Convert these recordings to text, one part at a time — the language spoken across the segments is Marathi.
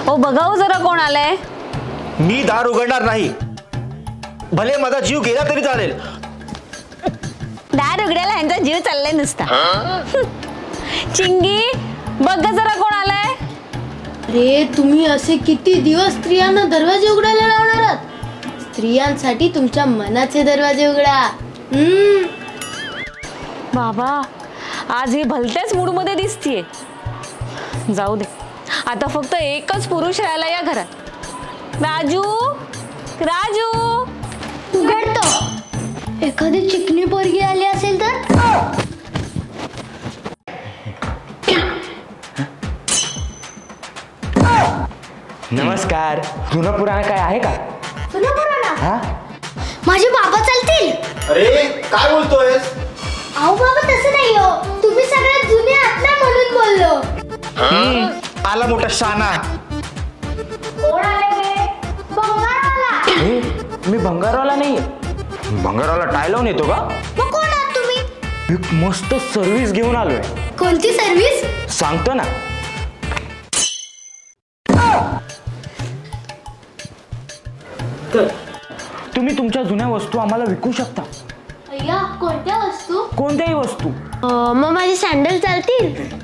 ओ बघाव जरा कोण आलंय. मी दार उघडणार नाही, भले माझा जीव गेला तरी चालेल. दार उघडायला यांचा जीव चाललाय नुसता. चिंगी बघ जरा कोण आलंय. अरे तुम्ही असे किती दिवस स्त्रियांना दरवाजे उघडायला लावणार आहात? स्त्रियांसाठी तुमच्या मनाचे दरवाजे उघडा. बाबा आज ही भलत्याच मूड मध्ये दिसतीये. जाऊ दे, आता फक्त एकच पुरुष राहिला या घरात. राजू राजू उघडतो. एखादी चिकनी पोरगी आली असेल तर. नमस्कार. जुना पुराणा काय आहे का? जुना पुराणा? हा, माझे बाबा चालतील. अरे काय बोलतोयस? अहो बाबा तसं नाही हो, तुम्ही सगळ्यात जुने आहात ना म्हणून बोललो. आला मोठा शाना. कोण आले? बंगारवाला. मी भंगारवाला नाहीये. भंगारवाला टाय लावून येतो का? मग कोण आहात तुम्ही? एक मस्त सर्व्हिस घेऊन आलोय. कोणती सर्व्हिस? सांगतो ना. तुम्ही तुमच्या जुन्या वस्तू आम्हाला विकू शकता. अय्या, कोणत्या वस्तू? कोणत्याही वस्तू. मग माझे सँडल चालतील?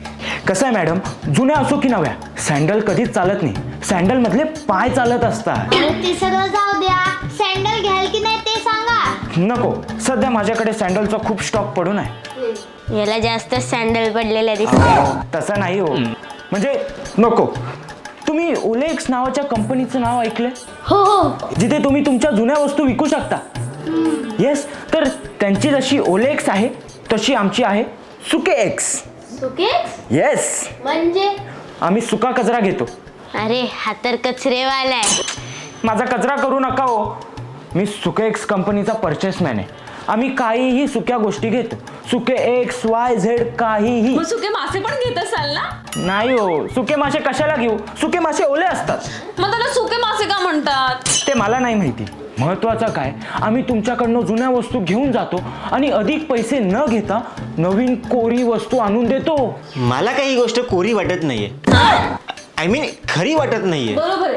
कसं आहे मॅडम, जुन्या असो की नव्या, सँडल कधीच चालत नाही. सँडल मधले पाय चालत असतात. ते सगळं जाऊ द्या, सँडल घ्याल की नाही ते सांगा. नको, सध्या माझ्याकडे सँडलचा खूप स्टॉक पडून आहे. याला जास्त सँडल पडलेल्या दिसतात. तसं नाही हो, म्हणजे नको. तुम्ही ओलेक्स नावाच्या कंपनीचं नाव ऐकलंय? हो हो. जिथे तुम्ही तुमच्या जुन्या वस्तू विकू शकता. येस, तर त्यांची जशी ओलेक्स आहे तशी आमची आहे सुके एक्स. सुके? येस, म्हणजे? आम्ही सुका कचरा घेतो. अरे हा तर कचरेवाला आहे. माझा कचरा करू नका हो. मी सुके एक्स कंपनीचा परचेसमॅन आहे. आम्ही काहीही सुक्या गोष्टी घेतो. सुके एक्स वाय झेड काहीही. सुके मासे पण घेत असाल ना? नाही हो, सुके मासे कशाला घेऊ? सुके मासे ओले असतात. मग त्याला सुके मासे का म्हणतात? ते मला नाही माहिती. महत्वाचं काय, आम्ही तुमच्याकडनं जुन्या वस्तू घेऊन जातो आणि अधिक पैसे न घेता नवीन कोरी वस्तू आणून देतो. मला काही गोष्ट कोरी वाटत नाहीये. आय मीन खरी वाटत नाहीये. बरोबर आहे,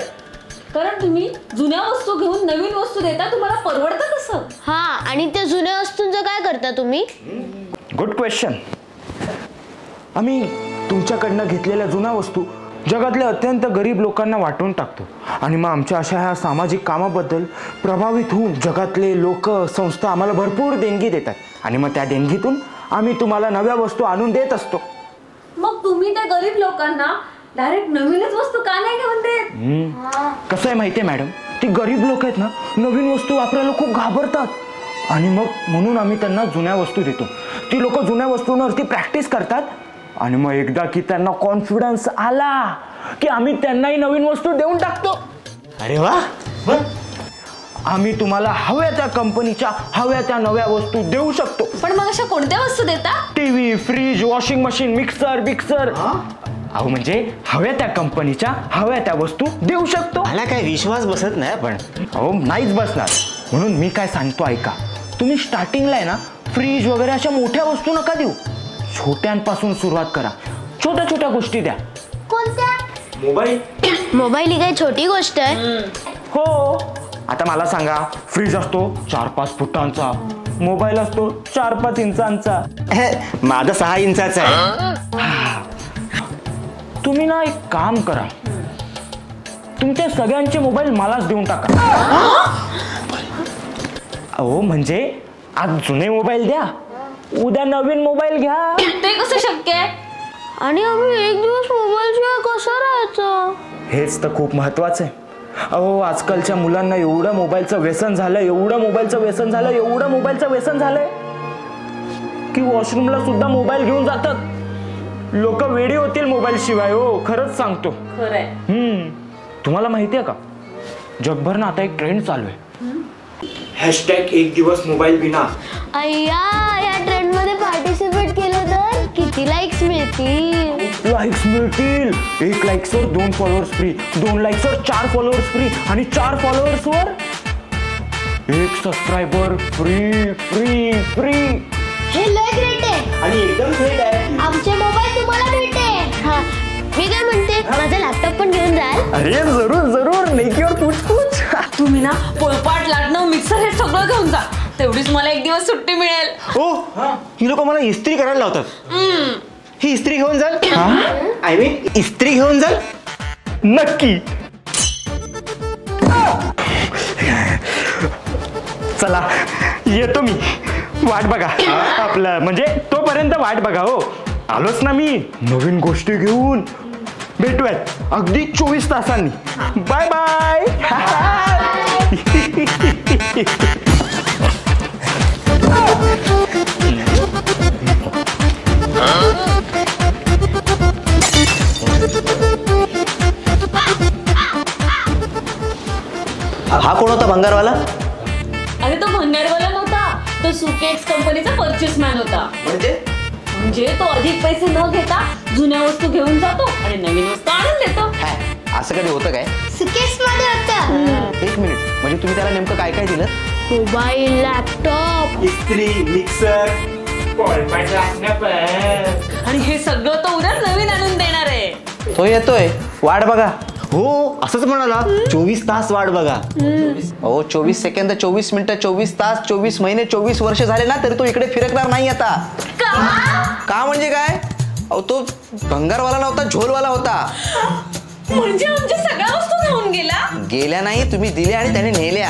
कारण तुम्ही जुन्या वस्तू घेऊन नवीन वस्तू देता. तुम्हाला परवडतं कसं? हा, आणि त्या जुन्या वस्तूंचं काय करता तुम्ही? Good question. आम्ही तुमच्याकडनं घेतलेल्या जुन्या वस्तू जगातल्या अत्यंत गरीब लोकांना वाटून टाकतो. आणि मग आमच्या अशा ह्या सामाजिक कामाबद्दल प्रभावित होऊन जगातले लोक संस्था आम्हाला भरपूर देणगी देतात. आणि मग त्या देणगीतून आम्ही तुम्हाला नव्या वस्तू आणून देत असतो. मग तुम्ही त्या गरीब लोकांना डायरेक्ट नवीनच वस्तू का नाही घेऊन देत? कसं आहे माहिती आहे मॅडम, ती गरीब लोक आहेत ना, नवीन वस्तू वापरायला खूप घाबरतात. आणि मग म्हणून आम्ही त्यांना जुन्या वस्तू देतो. ती लोक जुन्या वस्तूंवरती प्रॅक्टिस करतात. आणि मग एकदा की त्यांना कॉन्फिडन्स आला की आम्ही त्यांनाही नवीन वस्तू देऊन टाकतो. अरे वा, आम्ही तुम्हाला हव्या त्या कंपनीच्या हव्या त्या नव्या वस्तू देऊ शकतो. पण मग अशा कोणत्या वस्तू देता? TV, fridge, washing machine, mixer बिक्सर. अहो म्हणजे हव्या त्या कंपनीच्या हव्या त्या वस्तू देऊ शकतो. मला काय विश्वास बसत नाही. पण अहो नाहीच बसणार. म्हणून मी काय सांगतो ऐका. तुम्ही स्टार्टिंगला आहे ना, फ्रीज वगैरे अशा मोठ्या वस्तू नका देऊ. छोट्यांपासून सुरुवात करा. छोट्या छोट्या गोष्टी द्या. कोणत्या? मोबाईल. मोबाईल ही काही छोटी गोष्ट आहे? हो. आता मला सांगा, फ्रीज असतो 4-5 फुटांचा, मोबाईल असतो 4-5 इंचांचा. माझा 6 इंचाचा आहे. तुम्ही ना एक काम करा, तुमच्या सगळ्यांचे मोबाईल मलाच देऊन टाका. अहो म्हणजे आज जुने मोबाईल द्या, उद्या नवीन मोबाईल घ्या. ते कसं शक्य आहे? आणि आम्ही एक दिवस मोबाईल शिवाय कसं राहायचं? हेच तर खूप महत्वाचं आहे. अहो आजकालच्या मुलांना एवढं मोबाईलचं व्यसन झालं, एवढं मोबाईलचं व्यसन झालं, एवढं मोबाईलचं व्यसन झालंय की वॉशरूमला सुद्धा मोबाईल घेऊन जातात. लोक वेडी होतील मोबाईल शिवाय. हो खरंच सांगतो. खरंय. तुम्हाला माहितीये का, जगभर ना आता एक ट्रेंड चालू आहे. हॅशटॅग एक दिवस मोबाईल बिना. अय्या, या ट्रेंड मध्ये पार्टिसिपेट केलं तर किती लाईक्स मिळतील? लाईक्स मिळतील. 1 लाईक्सवर 2 फॉलोअर्स फ्री, 2 लाईक्सवर 4 फॉलोअर्स फ्री, आणि 4 फॉलोअर्सवर 1 सबस्क्रायबर फ्री फ्री फ्री. हे लय ग्रेट आहे आणि एकदम ग्रेट आहे. आमचे मोबाईल तुम्हाला भेटेल. मी काय म्हणते माझा लॅपटॉप पण घेऊन जाल. अरे जरूर जरूर, नेकीवर पूछ पूछ. तुम्ही ना पोळपाट लाटणं मिक्सर हे सगळं घेऊन जा, तेवढीच मला एक दिवस सुट्टी मिळेल. ओ ही लोक मला इस्त्री करायला लावतात. ही इस्त्री घेऊन जाल. आय मीन इस्त्री घेऊन जाल. नक्की. चला येतो मी, वाट बघा आपलं, म्हणजे तोपर्यंत वाट बघा. हो आलोच ना मी नवीन गोष्टी घेऊन. भेटूयात अगदी 24 तासांनी. Bye bye. हा कोण होता भंगारवाला? अरे तो भंगारवाला नव्हता, तो सुकेक्स कंपनीचा परचेस मॅन होता. म्हणजे तो अधिक पैसे न घेता जुन्या वस्तू घेऊन जातो आणि नवीन वस्तू आणून देतो. असं कधी होतं काय? सुकेस मध्ये होता. एक मिनिट, म्हणजे तुम्ही त्याला नेमकं काय काय दिलं? मोबाईल, लॅपटॉप, इस्त्री, मिक्सर, आणि हे सगळं तो उद्या नवीन आणून देणार आहे. तो येतोय, वाट बघा. हो असंच म्हणाला, 24 तास वाट बघा. हो 24 सेकंद, 24 मिनिटं, 24 तास, 24 महिने, 24 वर्ष झाले ना तरी तो इकडे फिरकणार नाही आता. का म्हणजे काय? अहो तो भंगारवाला नव्हता, झोलवाला होता. म्हणजे आमच्या सगळ्या वस्तू घेऊन गेला. गेल्या नाही, तुम्ही दिल्या आणि त्याने नेल्या.